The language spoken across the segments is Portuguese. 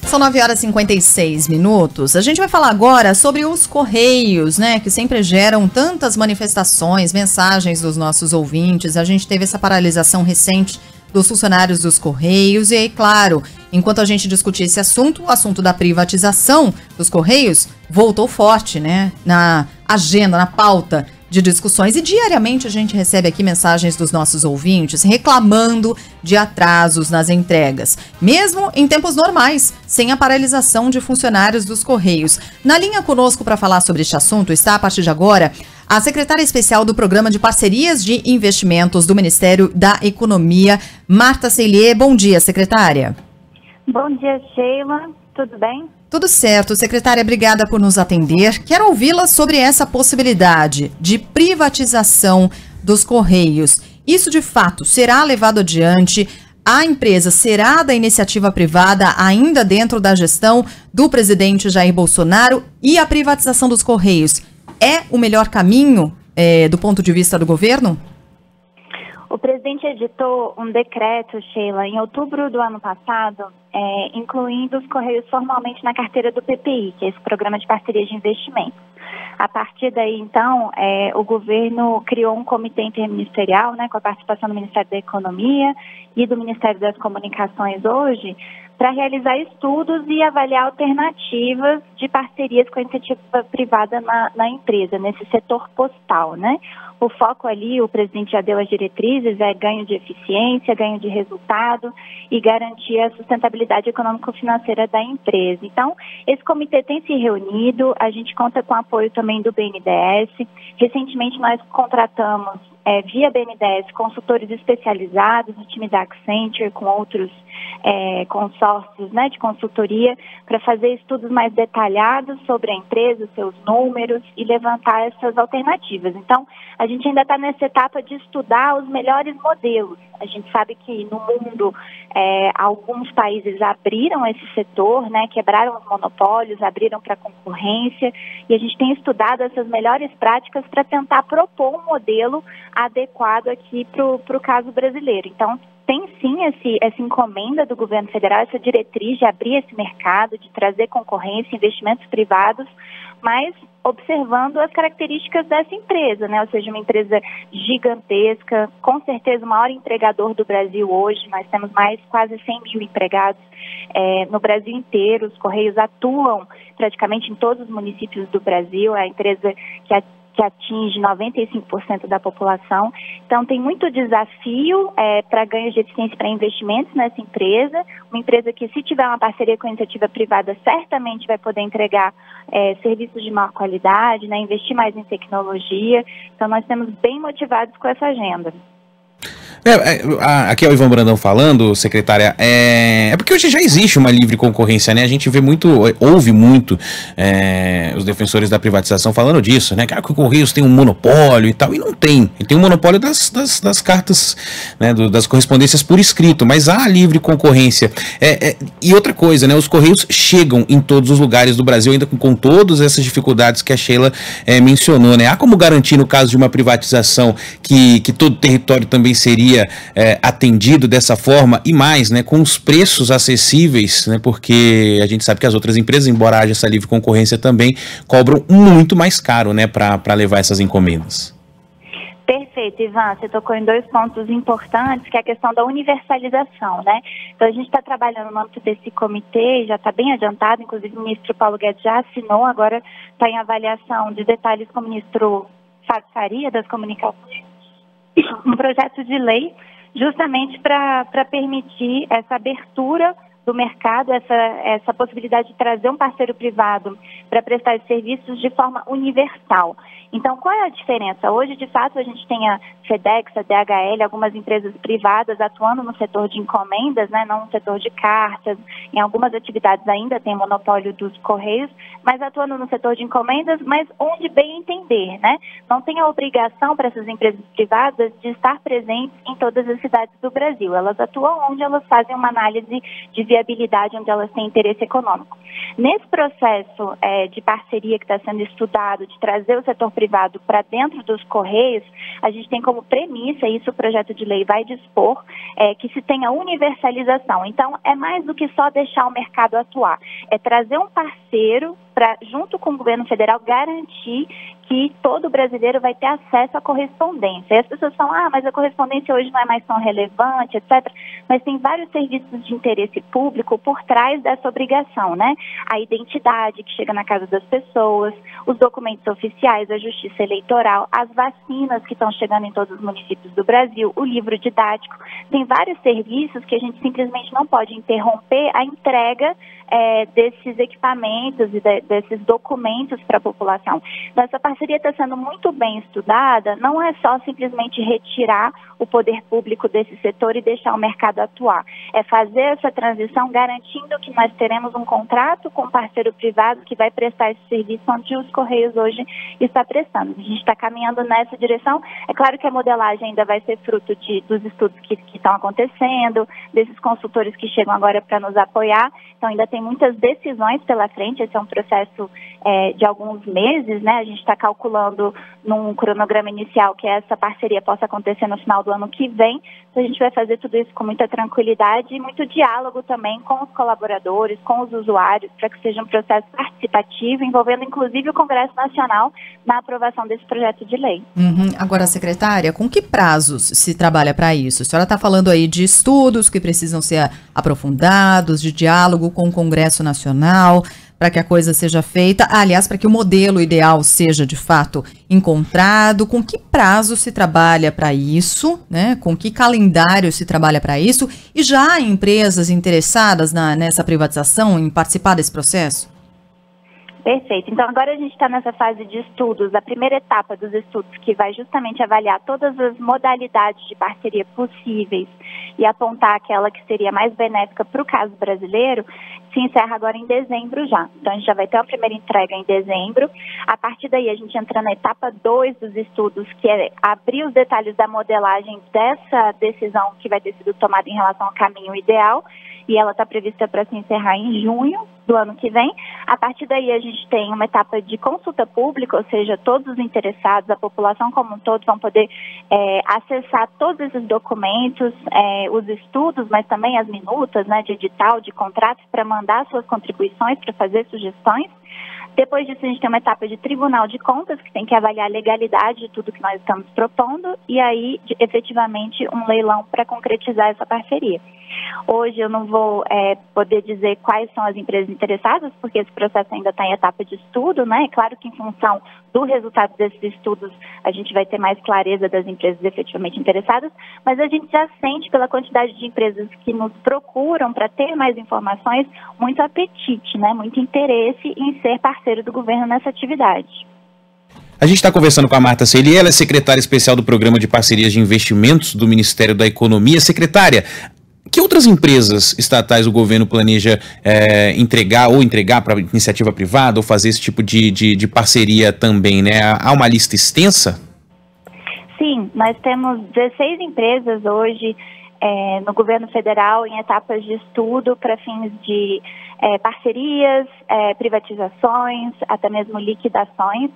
São 9h56. A gente vai falar agora sobre os Correios, né? Que sempre geram tantas manifestações, mensagens dos nossos ouvintes. A gente teve essa paralisação recente dos funcionários dos Correios. E aí, claro, enquanto a gente discutia esse assunto, o assunto da privatização dos Correios voltou forte, né? Na agenda, na pauta de discussões, e diariamente a gente recebe aqui mensagens dos nossos ouvintes reclamando de atrasos nas entregas, mesmo em tempos normais, sem a paralisação de funcionários dos Correios. Na linha conosco para falar sobre este assunto está, a partir de agora, a secretária especial do Programa de Parcerias de Investimentos do Ministério da Economia, Marta Sellier. Bom dia, secretária. Bom dia, Sheila. Tudo bem? Tudo certo. Secretária, obrigada por nos atender. Quero ouvi-la sobre essa possibilidade de privatização dos Correios. Isso, de fato, será levado adiante? A empresa será da iniciativa privada ainda dentro da gestão do presidente Jair Bolsonaro? E a privatização dos Correios é o melhor caminho do ponto de vista do governo? O presidente editou um decreto, Sheila, em outubro do ano passado, incluindo os Correios formalmente na carteira do PPI, que é esse Programa de Parceria de Investimentos. A partir daí, então, o governo criou um comitê interministerial, né, com a participação do Ministério da Economia e do Ministério das Comunicações hoje, para realizar estudos e avaliar alternativas de parcerias com a iniciativa privada na empresa, nesse setor postal, né? O foco ali, o presidente já deu as diretrizes, é ganho de eficiência, ganho de resultado e garantir a sustentabilidade econômico-financeira da empresa. Então, esse comitê tem se reunido, a gente conta com o apoio também do BNDES. Recentemente, nós contratamos, via BNDES, consultores especializados no time da Accenture, com outros consórcios, né, de consultoria, para fazer estudos mais detalhados sobre a empresa, seus números e levantar essas alternativas. Então, a gente ainda está nessa etapa de estudar os melhores modelos. A gente sabe que no mundo alguns países abriram esse setor, né, quebraram os monopólios, abriram para a concorrência, e a gente tem estudado essas melhores práticas para tentar propor um modelo adequado aqui para o caso brasileiro. Então, tem sim essa encomenda do governo federal, essa diretriz de abrir esse mercado, de trazer concorrência, investimentos privados, mas observando as características dessa empresa, né? Ou seja, uma empresa gigantesca, com certeza o maior empregador do Brasil hoje. Nós temos quase 100 mil empregados no Brasil inteiro. Os Correios atuam praticamente em todos os municípios do Brasil, é a empresa que atinge 95% da população. Então, tem muito desafio para ganhos de eficiência para investimentos nessa empresa. Uma empresa que, se tiver uma parceria com a iniciativa privada, certamente vai poder entregar serviços de maior qualidade, né, investir mais em tecnologia. Então, nós estamos bem motivados com essa agenda. Aqui é o Ivan Brandão falando, secretária, porque hoje já existe uma livre concorrência, né? A gente ouve muito os defensores da privatização falando disso, né? Que o Correios tem um monopólio e tal, e não tem. Ele tem um monopólio das cartas, né? Das correspondências por escrito, mas há livre concorrência. E outra coisa, né? Os Correios chegam em todos os lugares do Brasil, ainda com todas essas dificuldades que a Sheila mencionou, né? Há como garantir, no caso de uma privatização, que todo o território também seria atendido dessa forma e mais, né, com os preços acessíveis, né, porque a gente sabe que as outras empresas, embora haja essa livre concorrência, também cobram muito mais caro, né, para levar essas encomendas. Perfeito, Ivan, você tocou em dois pontos importantes, que é a questão da universalização, né? Então, a gente está trabalhando no âmbito desse comitê, já está bem adiantado, inclusive o ministro Paulo Guedes já assinou, agora está em avaliação de detalhes com o ministro Fábio Faria, das Comunicações, um projeto de lei justamente para permitir essa abertura do mercado, essa possibilidade de trazer um parceiro privado para prestar serviços de forma universal. Então, qual é a diferença? Hoje, de fato, a gente tem a FedEx, a DHL, algumas empresas privadas atuando no setor de encomendas, né, não no setor de cartas. Em algumas atividades ainda tem monopólio dos Correios, mas atuando no setor de encomendas, mas onde bem entender, né? Não tem a obrigação para essas empresas privadas de estar presentes em todas as cidades do Brasil. Elas atuam onde elas fazem uma análise de viabilidade onde elas têm interesse econômico. Nesse processo de parceria que está sendo estudado, de trazer o setor privado para dentro dos Correios, a gente tem como premissa, isso o projeto de lei vai dispor, que se tenha universalização. Então, é mais do que só deixar o mercado atuar, é trazer um parceiro para, junto com o governo federal, garantir que todo brasileiro vai ter acesso à correspondência. E as pessoas falam, mas a correspondência hoje não é mais tão relevante, etc. Mas tem vários serviços de interesse público por trás dessa obrigação, né? A identidade que chega na casa das pessoas, os documentos oficiais, a justiça eleitoral, as vacinas que estão chegando em todos os municípios do Brasil, o livro didático. Tem vários serviços que a gente simplesmente não pode interromper a entrega desses equipamentos e desses documentos para a população. Então, essa parceria está sendo muito bem estudada, não é só simplesmente retirar o poder público desse setor e deixar o mercado atuar. É fazer essa transição garantindo que nós teremos um contrato com um parceiro privado que vai prestar esse serviço onde os Correios hoje está prestando. A gente está caminhando nessa direção. É claro que a modelagem ainda vai ser fruto dos estudos que estão acontecendo, desses consultores que chegam agora para nos apoiar. Então, ainda tem muitas decisões pela frente. Esse é um processo de alguns meses, né? A gente está calculando num cronograma inicial que essa parceria possa acontecer no final do ano que vem. Então, a gente vai fazer tudo isso com muita tranquilidade e muito diálogo também com os colaboradores, com os usuários, para que seja um processo participativo, envolvendo inclusive o Congresso Nacional na aprovação desse projeto de lei. Agora, secretária, com que prazos se trabalha para isso? A senhora está falando aí de estudos que precisam ser aprofundados, de diálogo com o Congresso Nacional, para que a coisa seja feita, aliás, para que o modelo ideal seja de fato encontrado. Com que prazo se trabalha para isso, né? Com que calendário se trabalha para isso? E já há empresas interessadas nessa privatização, em participar desse processo? Perfeito. Então, agora a gente está nessa fase de estudos, a primeira etapa dos estudos, que vai justamente avaliar todas as modalidades de parceria possíveis e apontar aquela que seria mais benéfica para o caso brasileiro, se encerra agora em dezembro já. Então, a gente já vai ter uma primeira entrega em dezembro. A partir daí, a gente entra na etapa 2 dos estudos, que é abrir os detalhes da modelagem dessa decisão que vai ter sido tomada em relação ao caminho ideal, e ela está prevista para se encerrar em junho do ano que vem. A partir daí, a gente tem uma etapa de consulta pública, ou seja, todos os interessados, a população como um todo, vão poder acessar todos esses documentos, os estudos, mas também as minutas, né, de edital, de contratos, para mandar suas contribuições, para fazer sugestões. Depois disso, a gente tem uma etapa de Tribunal de Contas, que tem que avaliar a legalidade de tudo que nós estamos propondo, e aí, efetivamente, um leilão para concretizar essa parceria. Hoje eu não vou poder dizer quais são as empresas interessadas, porque esse processo ainda está em etapa de estudo, né? É claro que em função do resultado desses estudos a gente vai ter mais clareza das empresas efetivamente interessadas, mas a gente já sente, pela quantidade de empresas que nos procuram para ter mais informações, muito apetite, né? Muito interesse em ser parceiro do governo nessa atividade. A gente está conversando com a Marta Celi, ela é secretária especial do Programa de Parcerias de Investimentos do Ministério da Economia. Secretária, que outras empresas estatais o governo planeja entregar para a iniciativa privada ou fazer esse tipo de parceria também, né? Há uma lista extensa? Sim, nós temos 16 empresas hoje no governo federal em etapas de estudo para fins de parcerias, privatizações, até mesmo liquidações.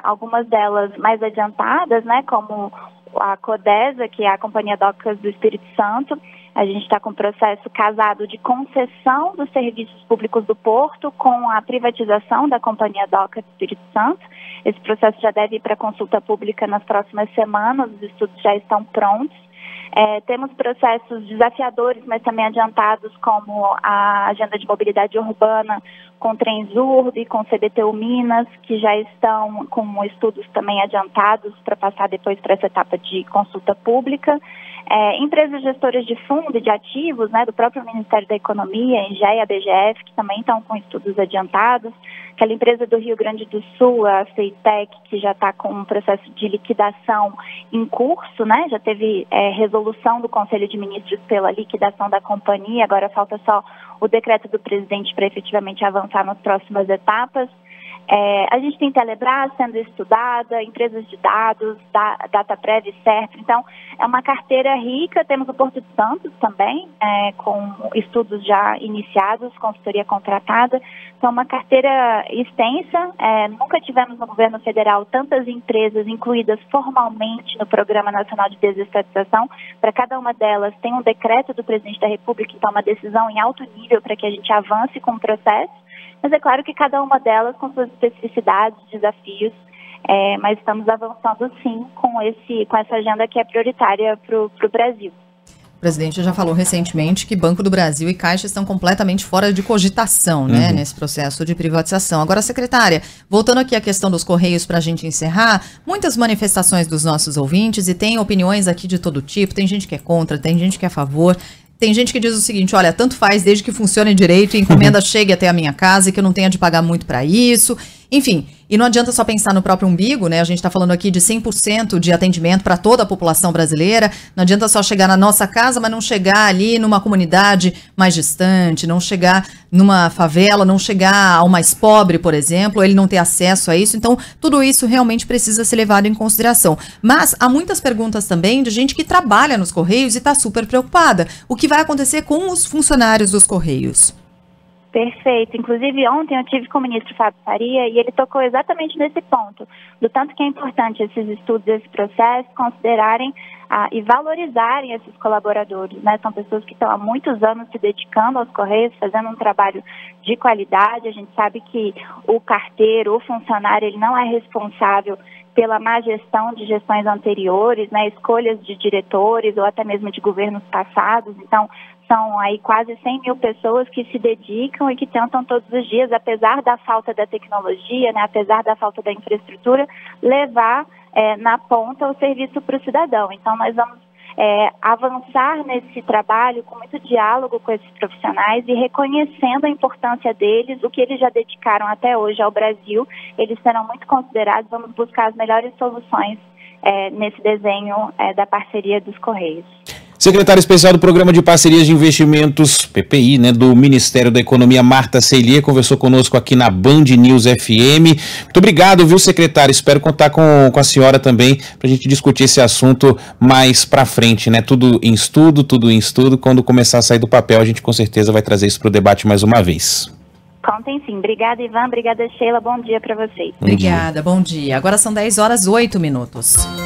Algumas delas mais adiantadas, né, como a Codesa, que é a Companhia Docas do Espírito Santo. A gente está com um processo casado de concessão dos serviços públicos do Porto com a privatização da Companhia Docas do Espírito Santo. Esse processo já deve ir para consulta pública nas próximas semanas, os estudos já estão prontos. Temos processos desafiadores, mas também adiantados, como a Agenda de Mobilidade Urbana com Transurb e com CBTU Minas, que já estão com estudos também adiantados para passar depois para essa etapa de consulta pública. Empresas gestoras de fundo e de ativos, né, do próprio Ministério da Economia, Engie, a BGF, que também estão com estudos adiantados. Aquela empresa do Rio Grande do Sul, a Ceitec, que já está com um processo de liquidação em curso, né? Já teve resolução do Conselho de Ministros pela liquidação da companhia, agora falta só o decreto do presidente para efetivamente avançar nas próximas etapas. A gente tem Telebrás sendo estudada, empresas de dados, Dataprev e Serp. Então, é uma carteira rica. Temos o Porto de Santos também, com estudos já iniciados, consultoria contratada. Então, uma carteira extensa. Nunca tivemos no governo federal tantas empresas incluídas formalmente no Programa Nacional de Desestatização. Para cada uma delas tem um decreto do presidente da República, então uma decisão em alto nível para que a gente avance com o processo. Mas é claro que cada uma delas com suas especificidades, desafios, mas estamos avançando sim com essa agenda que é prioritária para o Brasil. O presidente já falou recentemente que Banco do Brasil e Caixa estão completamente fora de cogitação, né, nesse processo de privatização. Agora, secretária, voltando aqui à questão dos Correios para a gente encerrar, muitas manifestações dos nossos ouvintes e tem opiniões aqui de todo tipo, tem gente que é contra, tem gente que é a favor. Tem gente que diz o seguinte, olha, tanto faz desde que funcione direito e a encomenda chegue até a minha casa e que eu não tenha de pagar muito para isso. Enfim, e não adianta só pensar no próprio umbigo, né? A gente está falando aqui de 100% de atendimento para toda a população brasileira. Não adianta só chegar na nossa casa, mas não chegar ali numa comunidade mais distante, não chegar numa favela, não chegar ao mais pobre, por exemplo, ele não ter acesso a isso. Então, tudo isso realmente precisa ser levado em consideração. Mas há muitas perguntas também de gente que trabalha nos Correios e está super preocupada. O que vai acontecer com os funcionários dos Correios? Perfeito. Inclusive, ontem eu tive com o ministro Fábio Faria e ele tocou exatamente nesse ponto, do tanto que é importante esses estudos, esse processo, considerarem e valorizarem esses colaboradores, né? São pessoas que estão há muitos anos se dedicando aos Correios, fazendo um trabalho de qualidade. A gente sabe que o carteiro, o funcionário, ele não é responsável pela má gestão de gestões anteriores, né? Escolhas de diretores ou até mesmo de governos passados. Então, são aí quase 100 mil pessoas que se dedicam e que tentam todos os dias, apesar da falta da tecnologia, né, apesar da falta da infraestrutura, levar na ponta o serviço para o cidadão. Então, nós vamos avançar nesse trabalho com muito diálogo com esses profissionais e reconhecendo a importância deles, o que eles já dedicaram até hoje ao Brasil. Eles serão muito considerados, vamos buscar as melhores soluções nesse desenho da parceria dos Correios. Secretária especial do Programa de Parcerias de Investimentos, PPI, né, do Ministério da Economia, Marta Celier, conversou conosco aqui na Band News FM. Muito obrigado, viu, secretária? Espero contar com a senhora também para a gente discutir esse assunto mais para frente, né? Tudo em estudo. Quando começar a sair do papel, a gente com certeza vai trazer isso para o debate mais uma vez. Contem sim. Obrigada, Ivan. Obrigada, Sheila. Bom dia para vocês. Obrigada, bom dia. Agora são 10h08.